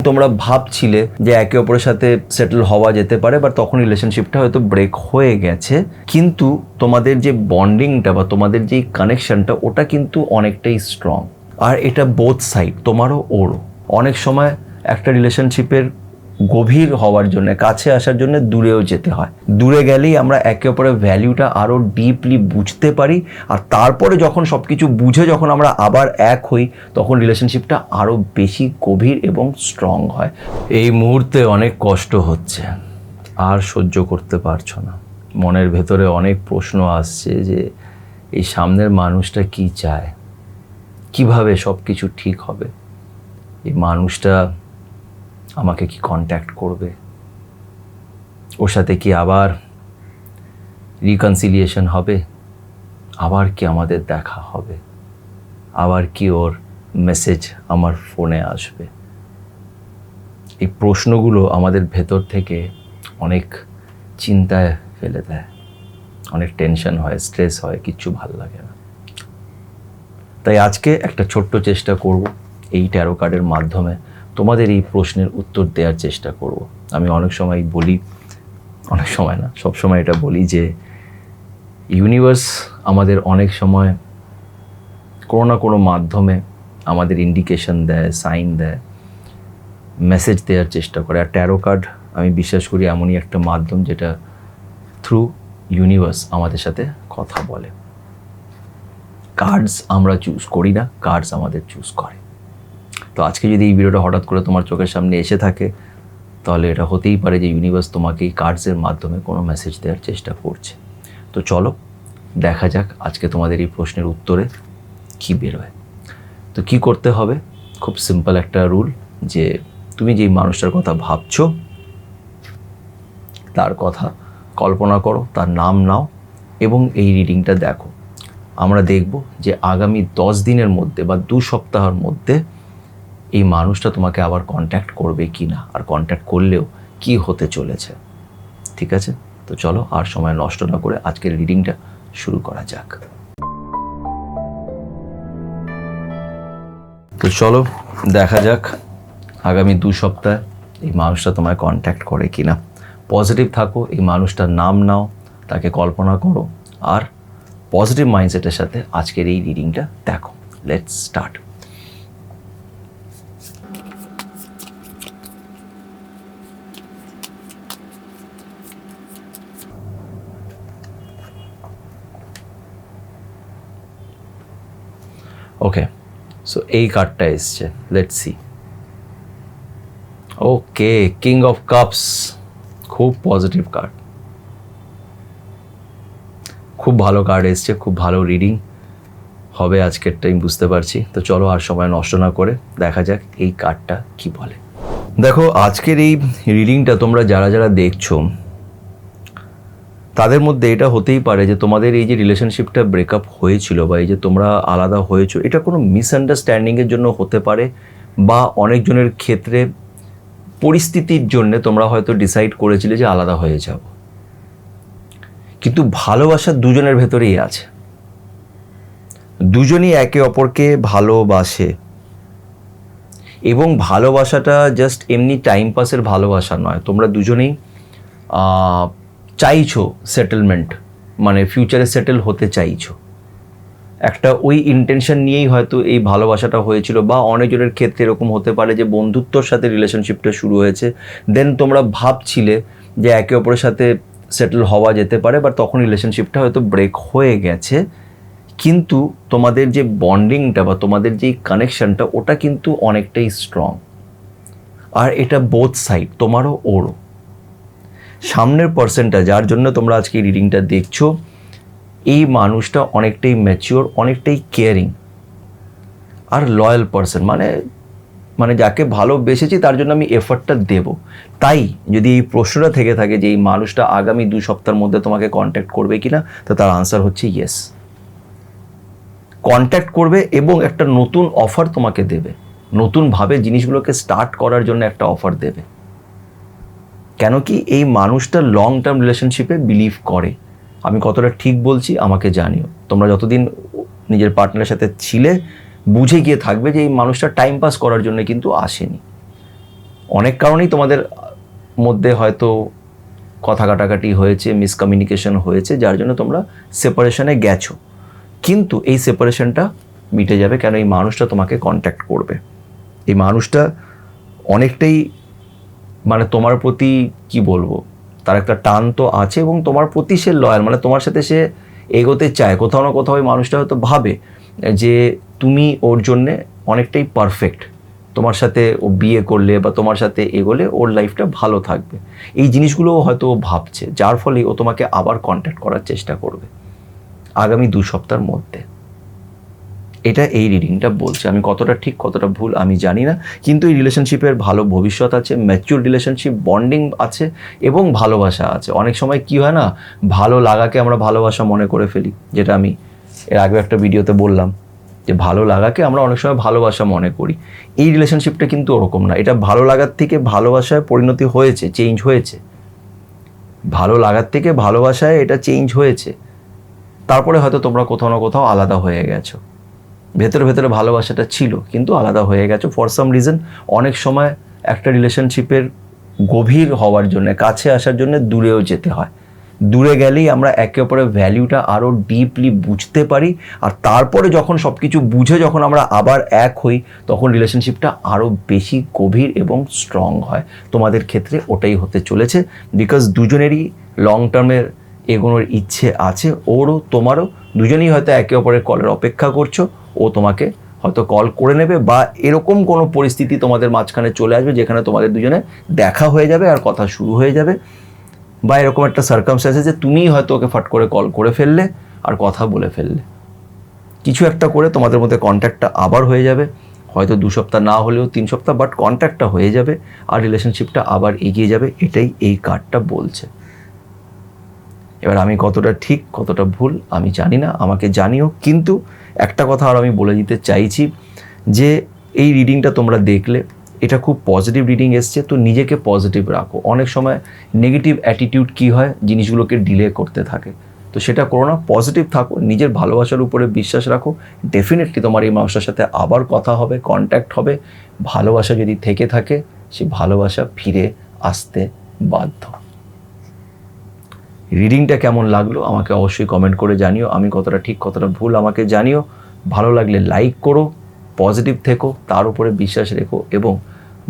তোমরা ভাবছিলে যে একে অপরের সাথে সেটেল হওয়া যেতে পারে, বা তখন রিলেশনশিপটা হয়তো ব্রেক হয়ে গেছে, কিন্তু তোমাদের যে বন্ডিংটা বা তোমাদের যে কানেকশনটা ওটা কিন্তু অনেকটাই স্ট্রং। আর এটা বোথ সাইড, তোমারও ওরও। অনেক সময় একটা রিলেশনশিপের গভীর হওয়ার জন্য, কাছে আসার জন্য দূরেও যেতে হয়। দূরে গেলেই আমরা একে অপরের ভ্যালিউটা আরও ডিপলি বুঝতে পারি, আর তারপরে যখন সব কিছু বুঝে যখন আমরা আবার এক হই, তখন রিলেশনশিপটা আরও বেশি গভীর এবং স্ট্রং হয়। এই মুহূর্তে অনেক কষ্ট হচ্ছে, আর সহ্য করতে পারছো না। মনের ভেতরে অনেক প্রশ্ন আসছে যে এই সামনের মানুষটা কি চায়, কিভাবে সব কিছু ঠিক হবে, এই মানুষটা আমাকে কি কন্ট্যাক্ট করবে, ওর সাথে কি আবার রিকনসিলিয়েশন হবে, আবার কি আমাদের দেখা হবে, আবার কি ওর মেসেজ আমার ফোনে আসবে। এই প্রশ্নগুলো আমাদের ভেতর থেকে অনেক চিন্তায় ফেলে দেয়, অনেক টেনশন হয়, স্ট্রেস হয়, কিচ্ছু ভাল লাগে না। তাই আজকে একটা ছোট্ট চেষ্টা করব, এই ট্যারো কার্ডের মাধ্যমে তোমাদের এই প্রশ্নের উত্তর দেওয়ার চেষ্টা করব। আমি অনেক সময় বলি, অনেক সময় না, সব সময় এটা বলি যে ইউনিভার্স আমাদের অনেক সময় কোনো না কোনো মাধ্যমে আমাদের ইন্ডিকেশন দেয়, সাইন দেয়, মেসেজ দেওয়ার চেষ্টা করে। আর ট্যারো কার্ড আমি বিশ্বাস করি এমনই একটা মাধ্যম যেটা থ্রু ইউনিভার্স আমাদের সাথে কথা বলে। কার্ডস আমরা চুজ করি না, কার্ডস আমাদের চুজ করে। তো আজকে যদি এই ভিডিওটা হঠাৎ করে তোমার চোখের সামনে এসে থাকে, তাহলে এটা হতেই পারে যে ইউনিভার্স তোমাকে এই কার্ডসের মাধ্যমে কোনো মেসেজ দেওয়ার চেষ্টা করছে। তো চলো দেখা যাক আজকে তোমাদের এই প্রশ্নের উত্তরে কী বেরোয়। তো কি করতে হবে, খুব সিম্পল একটা রুল, যে তুমি যেই মানুষটার কথা ভাবছো তার কথা কল্পনা করো, তার নাম নাও এবং এই রিডিংটা দেখো। আমরা দেখব যে আগামী 10 দিনের মধ্যে বা 2 সপ্তাহের মধ্যে এই মানুষটা তোমাকে আবার কন্ট্যাক্ট করবে কি না, আর কন্ট্যাক্ট করলেও কি হতে চলেছে। ঠিক আছে, তো চলো আর সময় নষ্ট না করে আজকের রিডিংটা শুরু করা যাক। তো চলো দেখা যাক আগামী 2 সপ্তাহ এই মানুষটা তোমায় কন্ট্যাক্ট করে কি না। পজিটিভ থাকো, এই মানুষটার নাম নাও, তাকে কল্পনা করো, আর পজিটিভ মাইন্ডসেটের সাথে আজকের এই রিডিংটা দেখো। Let's start. ওকে, সো এই কার্ডটা এসছে, let's see. Okay, king of cups, খুব পজিটিভ কার্ড, খুব ভালো কার্ড এসছে, খুব ভালো রিডিং হবে আজকেরটা আমি বুঝতে পারছি। তো চলো আর সময় নষ্ট না করে দেখা যাক এই কার্ডটা কি বলে। দেখো আজকের এই রিডিংটা তোমরা যারা যারা দেখছো তাদের মধ্যে এটা হতেই পারে যে তোমাদের এই যে রিলেশনশিপটা ব্রেকআপ হয়েছিল বা এই যে তোমরা আলাদা হয়েছো, এটা কোনো মিসআন্ডারস্ট্যান্ডিংয়ের জন্য হতে পারে, বা অনেকজনের ক্ষেত্রে পরিস্থিতির জন্য তোমরা হয়তো ডিসাইড করেছিলে যে আলাদা হয়ে যাও, কিন্তু ভালোবাসা দুজনের ভেতরেই আছে, দুজনই একে অপরকে ভালোবাসে, এবং ভালোবাসাটা জাস্ট এমনি টাইম পাসের ভালোবাসা নয়। তোমরা দুজনেই চাইছো সেটেলমেন্ট, মানে ফিউচারে সেটেল হতে চাইছো, একটা ওই ইন্টেনশন নিয়েই হয়তো এই ভালোবাসাটা হয়েছিল। বা অনেকজনের ক্ষেত্রে এরকম হতে পারে যে বন্ধুত্বর সাথে রিলেশনশিপটা শুরু হয়েছে, দেন তোমরা ভাবছিলে যে একে অপরের সাথে সেটেল হওয়া যেতে পারে, বা তখন রিলেশনশিপটা হয়তো ব্রেক হয়ে গেছে, কিন্তু তোমাদের যে বন্ডিংটা বা তোমাদের যে কানেকশনটা ওটা কিন্তু অনেকটাই স্ট্রং। আর এটা বোথ সাইড, তোমারও ওরও। সামনের পার্সনটা যার জন্য তোমরা আজকে এই রিডিংটা দেখছো, এই মানুষটা অনেকটাই ম্যাচিওর, অনেকটাই কেয়ারিং আর লয়াল পার্সন, মানে যাকে ভালোবেসেছি তার জন্য আমি এফর্টটা দেব। তাই যদি এই প্রশ্নটা থেকে থাকে যে এই মানুষটা আগামী 2 সপ্তাহের মধ্যে তোমাকে কন্ট্যাক্ট করবে কিনা, তো তার আনসার হচ্ছে ইয়েস, কন্ট্যাক্ট করবে এবং একটা নতুন অফার তোমাকে দেবে, নতুনভাবে জিনিসগুলোকে স্টার্ট করার জন্য একটা অফার দেবে। কেন কি এই মানুষটা লং টার্ম রিলেশনশিপে বিলিভ করে। আমি কতটা ঠিক বলছি আমাকে জানিও। তোমরা যতদিন নিজের পার্টনারের সাথে ছিলে বুঝে গিয়ে থাকবে যে এই মানুষটা টাইম পাস করার জন্য কিন্তু আসেনি। অনেক কারণেই তোমাদের মধ্যে হয়তো কথা কাটাকাটি হয়েছে, মিসকমিউনিকেশন হয়েছে, যার জন্য তোমরা সেপারেশনে গেছো। কিন্তু এই সেপারেশনটা মিটে যাবে, কেন এই মানুষটা তোমাকে কন্ট্যাক্ট করবে। এই মানুষটা অনেকটাই মানে তোমার প্রতি কি বলবো, তার একটা টান তো আছে এবং তোমার প্রতি সে লয়াল, মানে তোমার সাথে সে এগোতে চায়। কোথাও না কোথাও ওই মানুষটা হয়তো ভাবে যে তুমি ওর জন্যে অনেকটাই পারফেক্ট, তোমার সাথে ও বিয়ে করলে বা তোমার সাথে এগোলে ওর লাইফটা ভালো থাকবে। এই জিনিসগুলোও হয়তো ও ভাবছে, যার ফলে ও তোমাকে আবার কন্ট্যাক্ট করার চেষ্টা করবে আগামী 2 সপ্তাহের মধ্যে। এটা এই রিডিংটা বলছে। আমি কতটা ঠিক কতটা ভুল আমি জানি না, কিন্তু এই রিলেশনশিপের ভালো ভবিষ্যৎ আছে, ম্যাচিউর রিলেশনশিপ, বন্ডিং আছে এবং ভালোবাসা আছে। অনেক সময় কি হয় না, ভালো লাগাকে আমরা ভালোবাসা মনে করে ফেলি, যেটা আমি এর আগে একটা ভিডিওতে বললাম যে ভালো লাগাকে আমরা অনেক সময় ভালোবাসা মনে করি। এই রিলেশনশিপটা কিন্তু ওরকম না, এটা ভালো লাগার থেকে ভালোবাসায় পরিণতি হয়েছে, চেঞ্জ হয়েছে। ভালো লাগার থেকে ভালোবাসায় এটা চেঞ্জ হয়েছে। তারপরে হয়তো তোমরা কোথাও না কোথাও আলাদা হয়ে গেছো, ভেতরে ভেতরে ভালোবাসাটা ছিল কিন্তু আলাদা হয়ে গেছো ফর সাম রিজন। অনেক সময় একটা রিলেশনশিপের গভীর হওয়ার জন্য, কাছে আসার জন্য দূরেও যেতে হয়। দূরে গেলেই আমরা একে অপরের ভ্যালিউটা আরও ডিপলি বুঝতে পারি, আর তারপরে যখন সব কিছু বুঝে যখন আমরা আবার এক হই, তখন রিলেশনশিপটা আরও বেশি গভীর এবং স্ট্রং হয়। তোমাদের ক্ষেত্রে ওটাই হতে চলেছে, বিকজ দুজনেরই লং টার্মের এগোনোর ইচ্ছে আছে, ওরও তোমারও। দুজনেই হয়তো একে অপরের কলের অপেক্ষা করছো। ও তোমাকে হয়তো কল করে নেবে, বা এরকম কোনো পরিস্থিতি তোমাদের মাঝখানে চলে আসবে যেখানে তোমাদের দুজনে দেখা হয়ে যাবে আর কথা শুরু হয়ে যাবে, বা এরকম একটা সার্কামস্ট্যান্সে যে তুমিই হয়তো ওকে ফট করে কল করে ফেললে আর কথা বলে ফেললে। কিছু একটা করে তোমাদের মধ্যে কন্ট্যাক্টটা আবার হয়ে যাবে, হয়তো 2 সপ্তাহ না হলেও 3 সপ্তাহ, বাট কন্ট্যাক্টটা হয়ে যাবে আর রিলেশনশিপটা আবার এগিয়ে যাবে। এটাই এই কার্ডটা বলছে। এবার আমি কতটা ঠিক কতটা ভুল আমি জানি না, আমাকে জানিও। কিন্তু একটা কথা আর আমি বলে দিতে চাইছি যে এই রিডিংটা তোমরা দেখলে এটা খুব পজিটিভ রিডিং এসছে, তো নিজেকে পজিটিভ রাখো। অনেক সময় নেগেটিভ অ্যাটিটিউড কী হয়, জিনিসগুলোকে ডিলে করতে থাকে, তো সেটা করো না, পজিটিভ থাকো, নিজের ভালোবাসার উপরে বিশ্বাস রাখো। ডেফিনেটলি তোমার এই মানুষটার সাথে আবার কথা হবে, কন্ট্যাক্ট হবে। ভালোবাসা যদি থেকে থাকে, সে ভালোবাসা ফিরে আসতে বাধ্য। রিডিংটা কেমন লাগলো আমাকে অবশ্যই কমেন্ট করে জানিও। আমি কতটা ঠিক কতটা ভুল আমাকে জানিও। ভালো লাগলে লাইক করো, পজিটিভ থেকো, তার উপরে বিশ্বাস রেখো এবং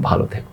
ভালো থেকো।